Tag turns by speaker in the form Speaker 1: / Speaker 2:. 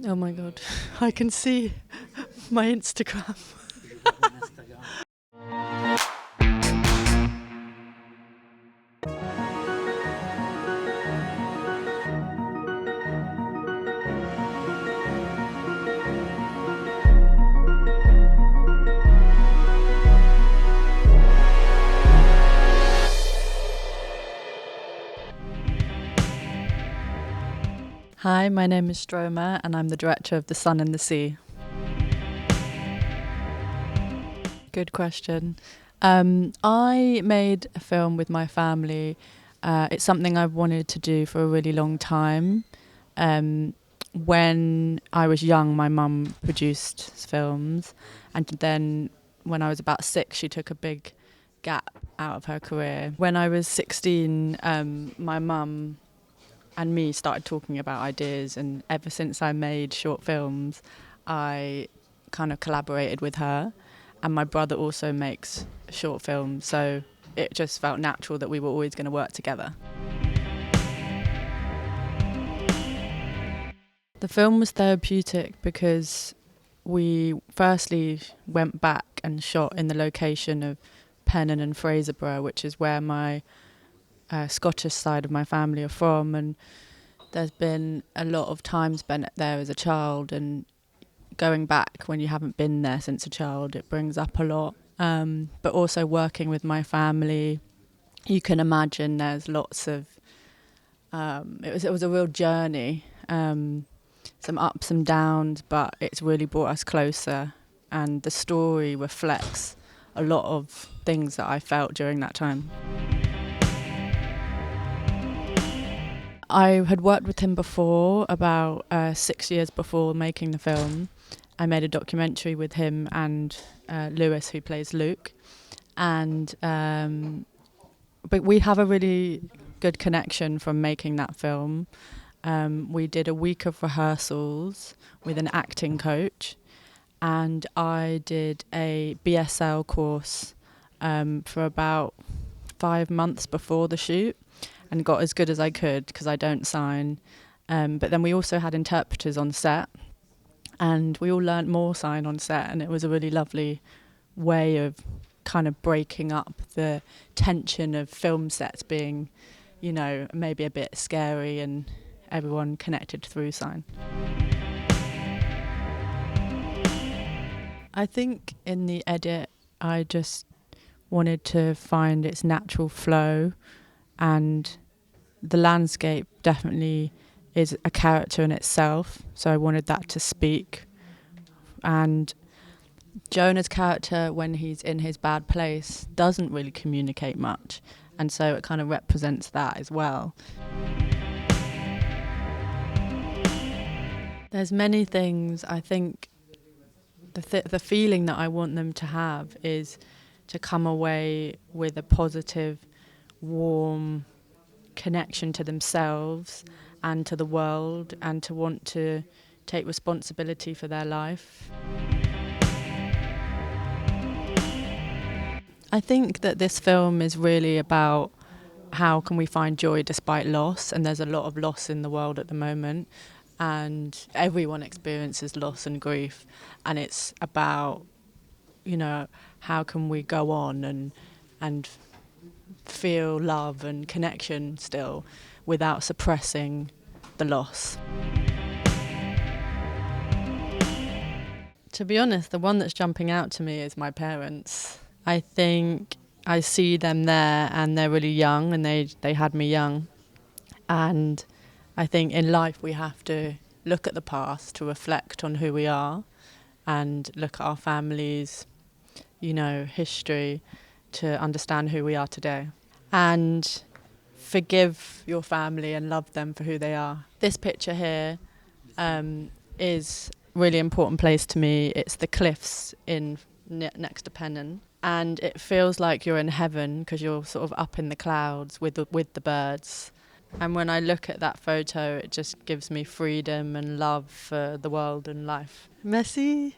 Speaker 1: Oh my god, I can see my Instagram. Hi, my name is Stroma and I'm the director of The Sun and the Sea. Good question. I made a film with my family. It's something I've wanted to do for a really long time. When I was young, my mum produced films, and then when I was about 6, she took a big gap out of her career. When I was 16, my mum and me started talking about ideas, and ever since I made short films, I kind of collaborated with her, and my brother also makes short films, so it just felt natural that we were always going to work together. The film was therapeutic because we firstly went back and shot in the location of Pennon and Fraserburgh, which is where my Scottish side of my family are from, and there's been a lot of time spent there as a child, and going back when you haven't been there since a child, it brings up a lot. But also working with my family, you can imagine there's lots of it was a real journey, some ups and downs, but it's really brought us closer, and the story reflects a lot of things that I felt during that time. I had worked with him before, about 6 years before making the film. I made a documentary with him and Lewis, who plays Luke, and but we have a really good connection from making that film. We did a week of rehearsals with an acting coach, and I did a BSL course for about 5 months before the shoot, and got as good as I could because I don't sign. But then we also had interpreters on set, and we all learnt more sign on set, and it was a really lovely way of kind of breaking up the tension of film sets being, you know, maybe a bit scary, and everyone connected through sign. I think in the edit I just wanted to find its natural flow, and the landscape definitely is a character in itself, so I wanted that to speak. And Jonah's character, when he's in his bad place, doesn't really communicate much, and so it kind of represents that as well. There's many things. I think the feeling that I want them to have is to come away with a positive, warm connection to themselves and to the world, and to want to take responsibility for their life. I think that this film is really about how can we find joy despite loss, and there's a lot of loss in the world at the moment, and everyone experiences loss and grief, and it's about, you know, how can we go on and feel love and connection still without suppressing the loss. To be honest, the one that's jumping out to me is my parents. I think I see them there, and they're really young, and they had me young. And I think in life we have to look at the past to reflect on who we are, and look at our families, you know, history, to understand who we are today. And forgive your family and love them for who they are. This picture here is a really important place to me. It's the cliffs in next to Pennon, and it feels like you're in heaven because you're sort of up in the clouds with the birds. And when I look at that photo, it just gives me freedom and love for the world and life. Merci.